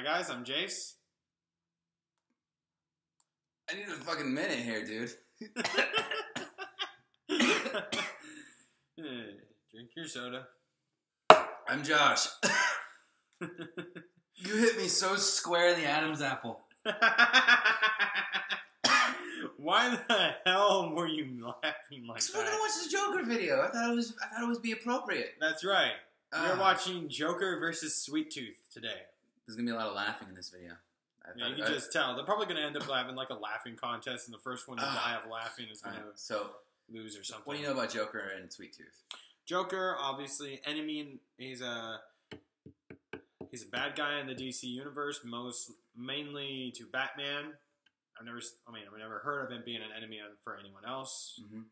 Hi guys, I'm Jace. I need a fucking minute here, dude. Drink your soda. I'm Josh. You hit me so square in the Adam's apple. Why the hell were you laughing like So we're that? gonna watch this Joker video. I thought it was be appropriate. That's right. We're watching Joker versus Sweet Tooth today. There's gonna be a lot of laughing in this video. Yeah, you can just tell. They're probably going to end up having like a laughing contest, and the first one to die of laughing is going to lose or something. What do you know about Joker and Sweet Tooth? Joker, obviously, enemy. He's a bad guy in the DC universe, mainly to Batman. I've never heard of him being an enemy for anyone else. Mm-hmm.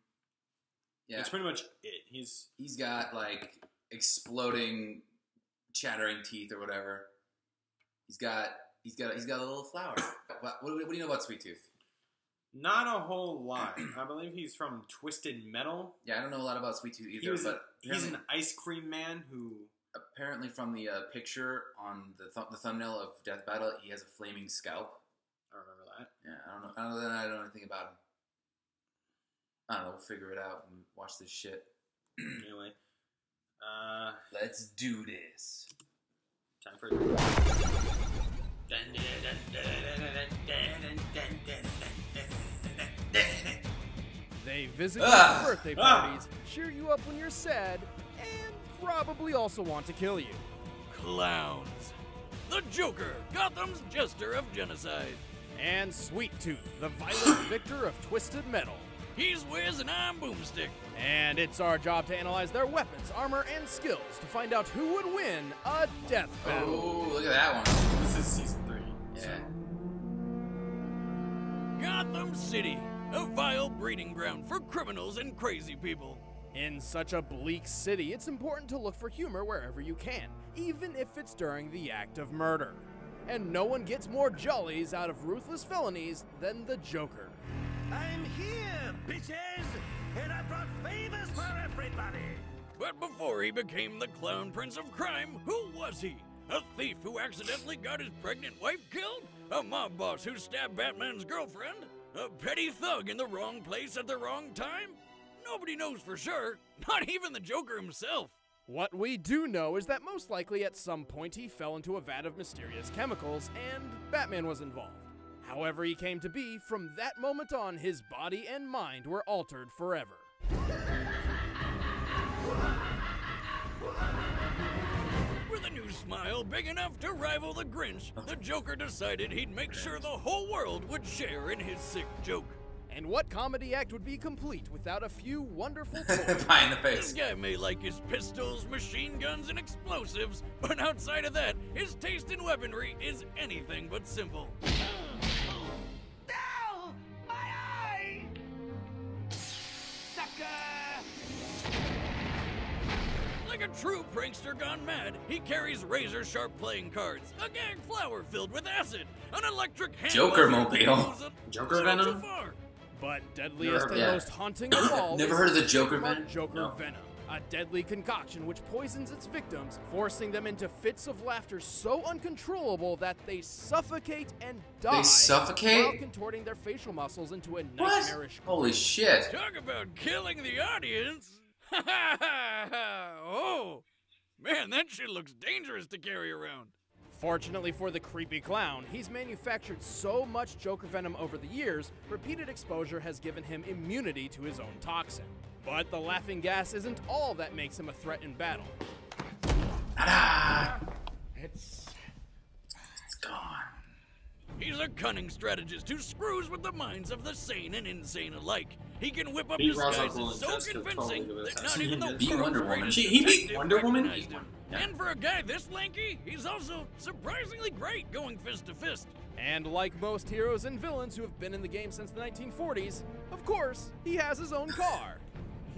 Yeah, that's pretty much it. He's got like exploding, chattering teeth or whatever. He's got a little flower. What do you know about Sweet Tooth? Not a whole lot. I believe he's from Twisted Metal. Yeah, I don't know a lot about Sweet Tooth either. He's an ice cream man who... Apparently from the picture on the thumbnail of Death Battle, he has a flaming scalp. I remember that. Yeah, I don't know anything about him. I don't know, we'll figure it out when we watch this shit. Anyway. Let's do this. Time for it. They visit your birthday parties, cheer you up when you're sad, and probably also want to kill you. Clowns. The Joker, Gotham's jester of genocide. And Sweet Tooth, the violent victor of Twisted Metal. He's Wiz and I'm Boomstick. And it's our job to analyze their weapons, armor, and skills to find out who would win a death battle. Oh, look at that one. This is season 3. Yeah. Gotham City, a vile breeding ground for criminals and crazy people. In such a bleak city, it's important to look for humor wherever you can, even if it's during the act of murder. And no one gets more jollies out of ruthless felonies than the Joker. I'm here, bitches! And I brought favors for everybody! But before he became the clown prince of crime, who was he? A thief who accidentally got his pregnant wife killed? A mob boss who stabbed Batman's girlfriend? A petty thug in the wrong place at the wrong time? Nobody knows for sure, not even the Joker himself. What we do know is that most likely at some point he fell into a vat of mysterious chemicals and Batman was involved. However he came to be, from that moment on, his body and mind were altered forever. With a new smile big enough to rival the Grinch, the Joker decided he'd make sure the whole world would share in his sick joke. And what comedy act would be complete without a few wonderful toys? Pie in the face. This guy may like his pistols, machine guns, and explosives, but outside of that, his taste in weaponry is anything but simple. No! My eye! Sucker! Like a true prankster gone mad, he carries razor-sharp playing cards, a gag flower filled with acid, an electric hand Joker-mobile. Joker Venom? But deadliest and most haunting of all Never is heard of the Joker Venom? Joker Venom, a deadly concoction which poisons its victims, forcing them into fits of laughter so uncontrollable that they suffocate and die. They suffocate? While contorting their facial muscles into a nightmarish... Holy shit. Talk about killing the audience! Oh, man, that shit looks dangerous to carry around. Fortunately for the creepy clown, he's manufactured so much Joker Venom over the years, repeated exposure has given him immunity to his own toxin. But the laughing gas isn't all that makes him a threat in battle. It's gone. He's a cunning strategist who screws with the minds of the sane and insane alike. He can whip up Beat Ra's disguises uncle in so Jessica convincing 12 that not even the Beat Wonder Woman. world's He beat greatest Wonder Woman? recognized him. And for a guy this lanky, he's also surprisingly great going fist to fist. And like most heroes and villains who have been in the game since the 1940s, of course, he has his own car.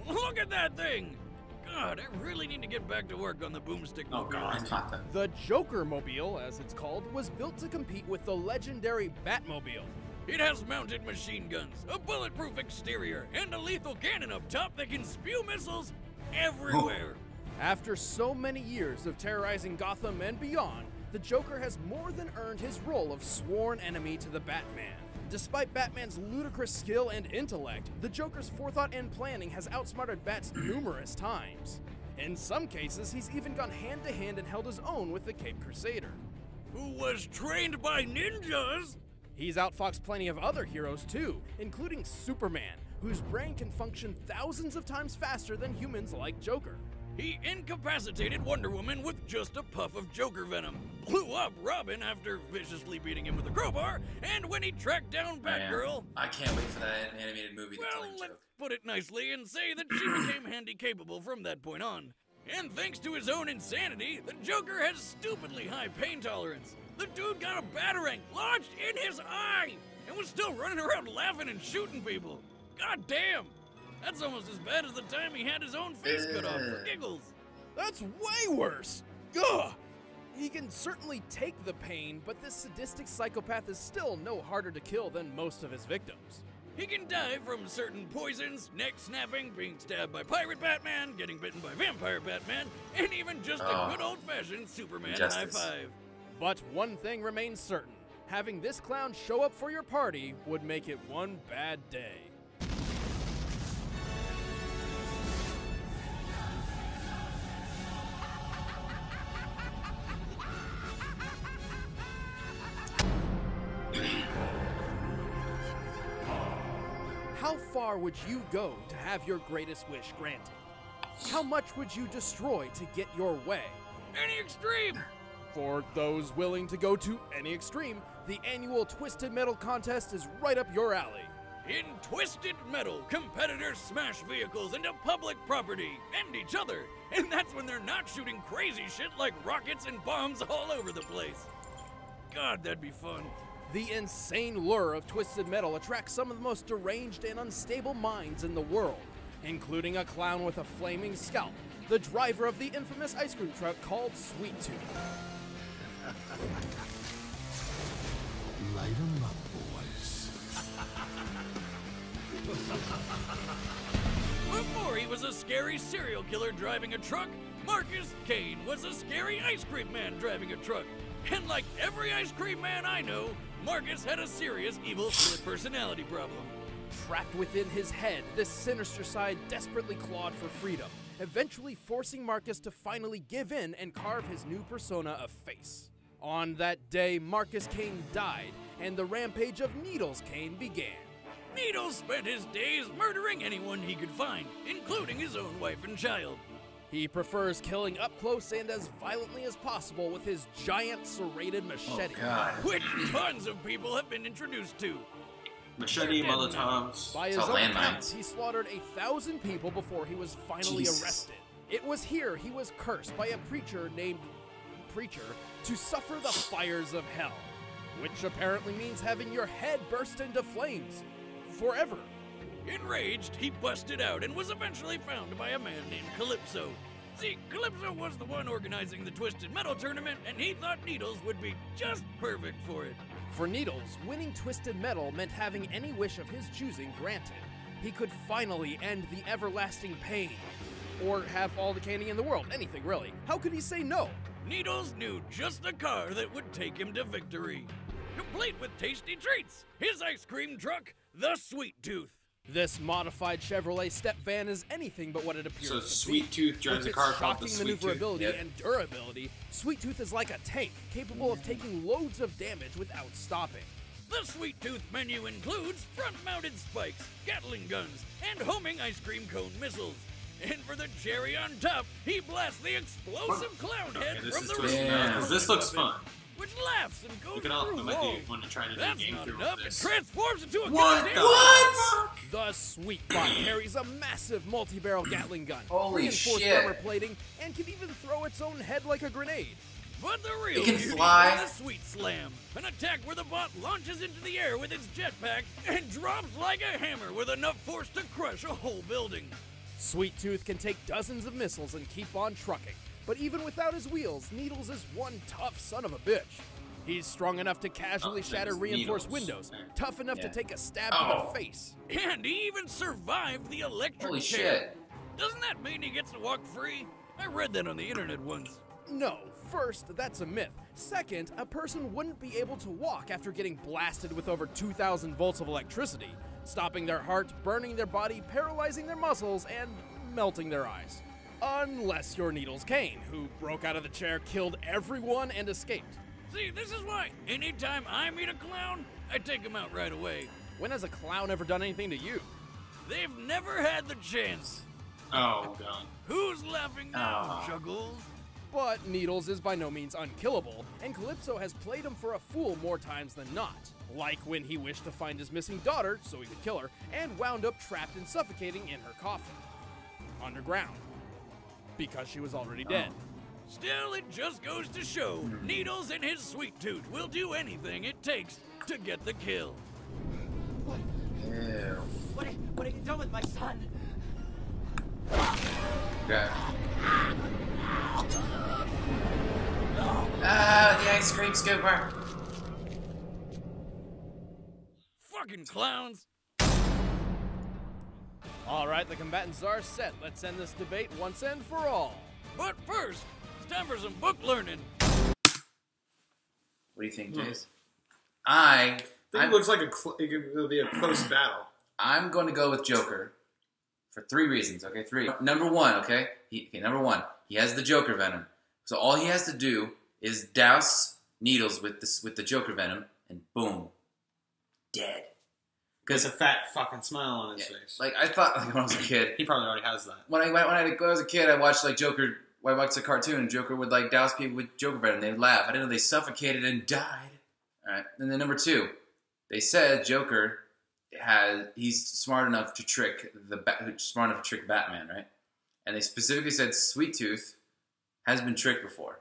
Look at that thing! God, I really need to get back to work on the boomstick Oh, mobile. God. The Joker Mobile, as it's called, was built to compete with the legendary Batmobile. It has mounted machine guns, a bulletproof exterior, and a lethal cannon up top that can spew missiles everywhere. After so many years of terrorizing Gotham and beyond, the Joker has more than earned his role of sworn enemy to the Batman. Despite Batman's ludicrous skill and intellect, the Joker's forethought and planning has outsmarted Bats numerous times. In some cases, he's even gone hand to hand and held his own with the Caped Crusader. Who was trained by ninjas? He's outfoxed plenty of other heroes too, including Superman, whose brain can function thousands of times faster than humans like Joker. He incapacitated Wonder Woman with just a puff of Joker venom, blew up Robin after viciously beating him with a crowbar, and when he tracked down Batgirl... I can't wait for that animated movie, The Well, Killing let's Joke. put it nicely and say that she became handy-capable from that point on. And thanks to his own insanity, the Joker has stupidly high pain tolerance. The dude got a batarang lodged in his eye and was still running around laughing and shooting people. God damn! That's almost as bad as the time he had his own face cut off for giggles. That's way worse! Ugh! He can certainly take the pain, but this sadistic psychopath is still no harder to kill than most of his victims. He can die from certain poisons, neck snapping, being stabbed by Pirate Batman, getting bitten by Vampire Batman, and even just a good old-fashioned Superman Justice. high five. But one thing remains certain. Having this clown show up for your party would make it one bad day. How far would you go to have your greatest wish granted? How much would you destroy to get your way? Any extreme! For those willing to go to any extreme, the annual Twisted Metal contest is right up your alley. In Twisted Metal, competitors smash vehicles into public property and each other, and that's when they're not shooting crazy shit like rockets and bombs all over the place. God, that'd be fun. The insane lure of Twisted Metal attracts some of the most deranged and unstable minds in the world, including a clown with a flaming scalp, the driver of the infamous ice cream truck called Sweet Tooth. Light 'em up, boys. Before he was a scary serial killer driving a truck, Marcus Kane was a scary ice cream man driving a truck. And like every ice cream man I know, Marcus had a serious evil split personality problem. Trapped within his head, this sinister side desperately clawed for freedom, eventually forcing Marcus to finally give in and carve his new persona a face. On that day, Marcus Kane died, and the rampage of Needles Kane began. Needles spent his days murdering anyone he could find, including his own wife and child. He prefers killing up close and as violently as possible with his giant serrated machete. Oh, God. Which tons of people have been introduced to. Machete, Molotovs. By his It's all own landmines. count, he slaughtered 1,000 people before he was finally Jesus. arrested. It was here he was cursed by a preacher named Preacher to suffer the fires of hell, which apparently means having your head burst into flames forever. Enraged, he busted out and was eventually found by a man named Calypso. See, Calypso was the one organizing the Twisted Metal tournament, and he thought Needles would be just perfect for it. For Needles, winning Twisted Metal meant having any wish of his choosing granted. He could finally end the everlasting pain. Or have all the candy in the world, anything really. How could he say no? Needles knew just the car that would take him to victory. Complete with tasty treats, his ice cream truck, the Sweet Tooth. This modified Chevrolet step van is anything but what it appears So to Sweet be. Tooth drives With a its car called shocking the Sweet Tooth. maneuverability Yep. and durability, Sweet Tooth is like a tank, capable of taking loads of damage without stopping. The Sweet Tooth menu includes front-mounted spikes, Gatling guns, and homing ice cream cone missiles. And for the cherry on top, he blasts the explosive clown head Okay, this from is the Twisted roof. Metal, 'cause this looks fun. Which laughs and goes We can all, through I might walls. be want to try to do a That's game not through enough. of It this. transforms into a What goddamn the The Sweet Bot carries a massive multi-barrel Gatling gun, Holy reinforced shit. armor plating, and can even throw its own head like a grenade. But the real It can beauty fly. is the Sweet Slam, an attack where the bot launches into the air with its jetpack and drops like a hammer with enough force to crush a whole building. Sweet Tooth can take dozens of missiles and keep on trucking. But even without his wheels, Needles is one tough son of a bitch. He's strong enough to casually Oh, shatter it's reinforced Needles. windows, tough enough to Yeah. take a stab to Oh. the face. And he even survived the electric Holy chair. shit. Doesn't that mean he gets to walk free? I read that on the internet once. No, First, that's a myth. Second, a person wouldn't be able to walk after getting blasted with over 2,000 volts of electricity, stopping their heart, burning their body, paralyzing their muscles, and melting their eyes. Unless you're Needles Kane, who broke out of the chair, killed everyone, and escaped. See, this is why. Anytime I meet a clown, I take him out right away. When has a clown ever done anything to you? They've never had the chance. Oh, God. Who's laughing now, Juggles? But Needles is by no means unkillable, and Calypso has played him for a fool more times than not. Like when he wished to find his missing daughter so he could kill her, and wound up trapped and suffocating in her coffin. Underground. Because she was already dead. Still, it just goes to show, Needles and his sweet tooth will do anything it takes to get the kill. Ew. What have you done with my son? Okay. Ah, the ice cream scooper. Fucking clowns. Alright, the combatants are set. Let's end this debate once and for all. But first, it's time for some book learning. What do you think, Jace? I think it looks like it'll be a close battle. I'm going to go with Joker for 3 reasons. Okay, 3. Number one, okay. Number one, he has the Joker venom, so all he has to do is douse Needles with the Joker venom, and boom, dead. Because a fat fucking smile on his face. Like I thought, like when I was a kid. He probably already has that. When I was a kid, I watched like Joker. I watched a cartoon, and Joker would like douse people with Joker venom, and they'd laugh. I didn't know they suffocated and died. All right, and then number 2, they said Joker he's smart enough to trick Batman, right? And they specifically said Sweet Tooth has been tricked before.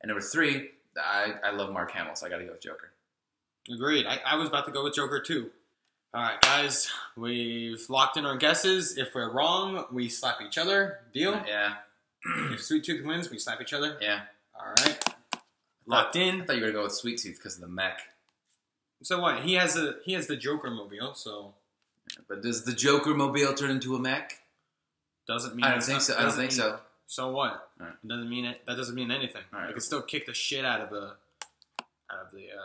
And number 3, I love Mark Hamill, so I got to go with Joker. Agreed. I was about to go with Joker too. All right, guys, we've locked in our guesses. If we're wrong, we slap each other. Deal? Yeah. If Sweet Tooth wins, we slap each other. Yeah. All right. Locked in. I thought you were gonna go with Sweet Tooth because of the mech. So what? He has the Joker mobile. So. But does the Joker mobile turn into a mech? Doesn't mean. I don't think so. I don't think so. So what? Right. It doesn't mean it. That doesn't mean anything. Right. I can still kick the shit out of the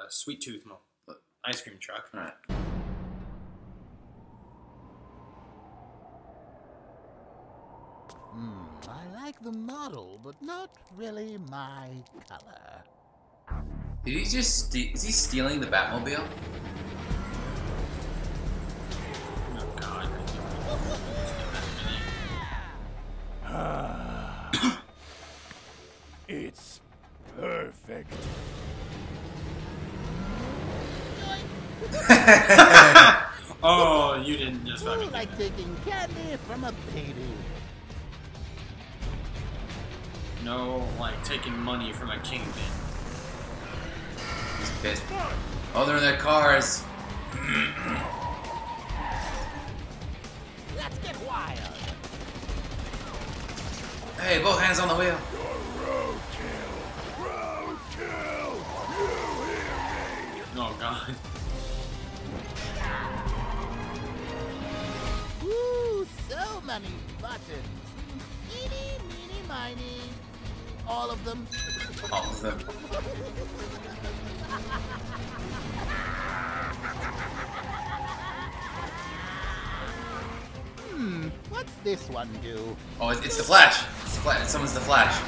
Sweet Tooth ice cream truck. All right. I like the model, but not really my color. Did he just is he stealing the Batmobile? Oh God. It's perfect. Oh, you didn't just Ooh, fucking. like taking candy from a baby. No, like taking money from a kingpin. He's pissed. Oh, they're in their cars. Let's get wild. Hey, both hands on the wheel. Oh God. Ooh, so many buttons. Eeny, meeny, miny. All of them. All of them. What's this one do? Oh, it's the Flash. It's the Flash. Someone's the Flash.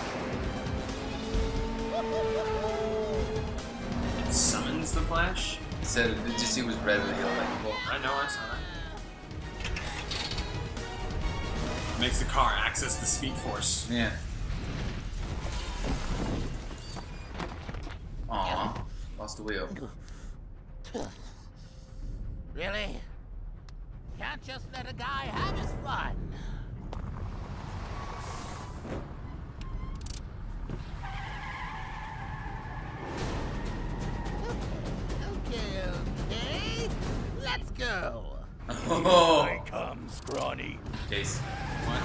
It summons the Flash. It said it was red with the electrical. I know, I saw that. Makes the car access the Speed Force. Yeah. Aw, lost the wheel. Really? Can't just let a guy have his fun. Okay. Let's go. Oh, Here comes Scrawny. Jace. What?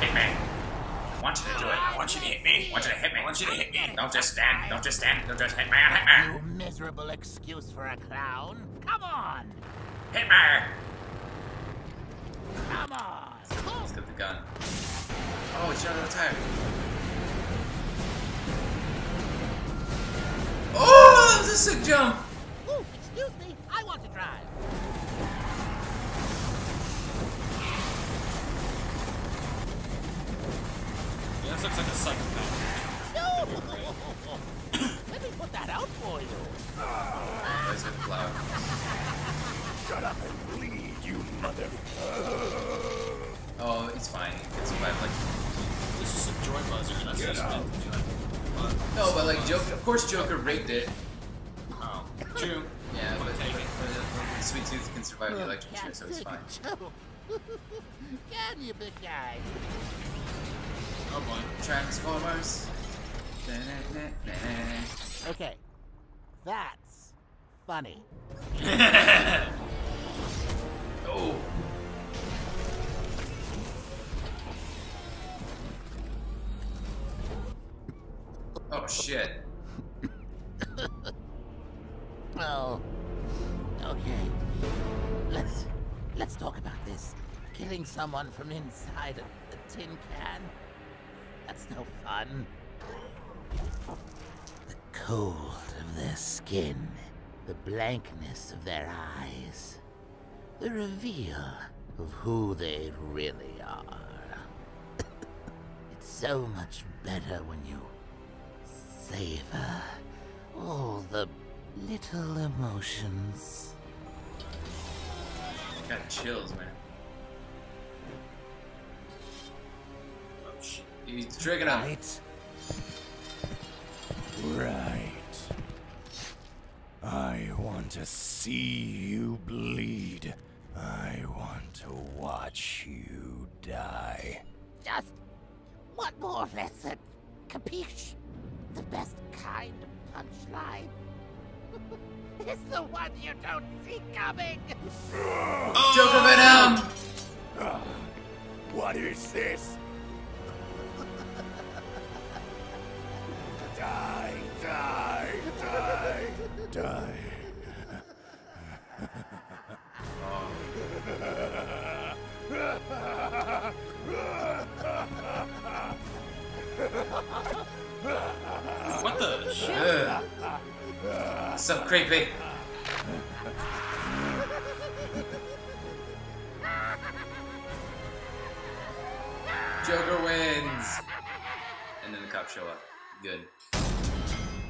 Hit me. I want you to do it. I want you to hit me. I want you to hit me. I want you to hit me. Don't just stand. Don't just stand. Don't just hit me. Hit me. You miserable excuse for a clown. Come on. Hit me. Come on. He's got the gun. Oh, he's shot out of the tire. loves a sick jump. Ooh, excuse me, I want to drive. Yeah, this looks like a psychopath. No! Let me put that out for you. That's a cloud. Shut up and bleed, you mother. Oh, it's fine. He can survive like. This is a joy buzzer. That's just meant to be like. What? No, but like Joker. Of course, Joker raped it. Oh, true. Yeah, I'll but take it. Sweet Tooth can survive the electric chair, so it's fine. Can you, big guy? Oh boy. Transformers. Da-na-na-na. Okay, that's funny. Oh. Oh shit. Well, okay. Let's talk about this. Killing someone from inside a tin can. That's no fun. The cold of their skin, the blankness of their eyes, the reveal of who they really are. It's so much better when you savor all the little emotions. Got chills, man. Oh shit. He's triggering him. Right? Right. I want to see you bleed. I want to watch you die. Just one more lesson. Capiche? The best kind of punchline is the one you don't see coming. Joker Venom! What is this? Die, die, die, die. What the shit? Ugh. So creepy. Joker wins. And then the cops show up. Good.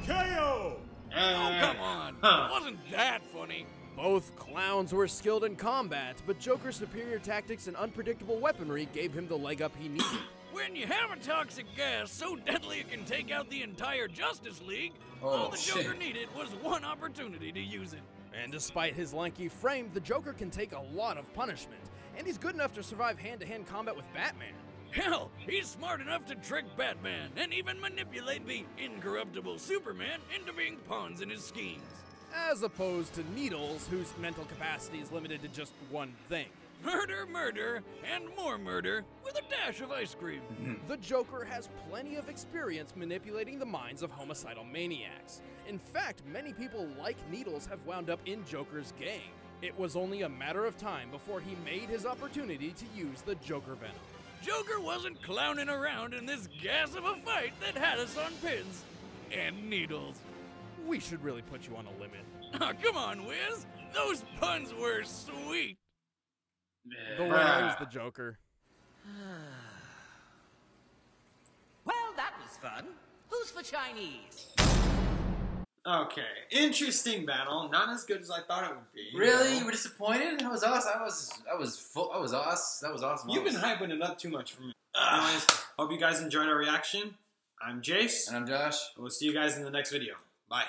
KO! Oh, come on. Huh. It wasn't that funny. Both clowns were skilled in combat, but Joker's superior tactics and unpredictable weaponry gave him the leg up he needed. When you have a toxic gas so deadly it can take out the entire Justice League, Oh, all the Joker shit. needed was one opportunity to use it. And despite his lanky frame, the Joker can take a lot of punishment, and he's good enough to survive hand-to-hand combat with Batman. Hell, he's smart enough to trick Batman and even manipulate the incorruptible Superman into being pawns in his schemes. As opposed to Needles, whose mental capacity is limited to just one thing. Murder, murder, and more murder with a dash of ice cream. The Joker has plenty of experience manipulating the minds of homicidal maniacs. In fact, many people like Needles have wound up in Joker's gang. It was only a matter of time before he made his opportunity to use the Joker Venom. Joker wasn't clowning around in this gas of a fight that had us on pins and needles. We should really put you on a limit. Oh, come on, Wiz. Those puns were sweet. The winner is the Joker. Well, that was fun. Who's for Chinese? Okay, interesting battle. Not as good as I thought it would be. Really? know? You were disappointed? That was awesome. That was awesome. That was awesome. You've been hyping it up too much for me. Anyways, hope you guys enjoyed our reaction. I'm Jace. And I'm Josh. And we'll see you guys in the next video. Bye.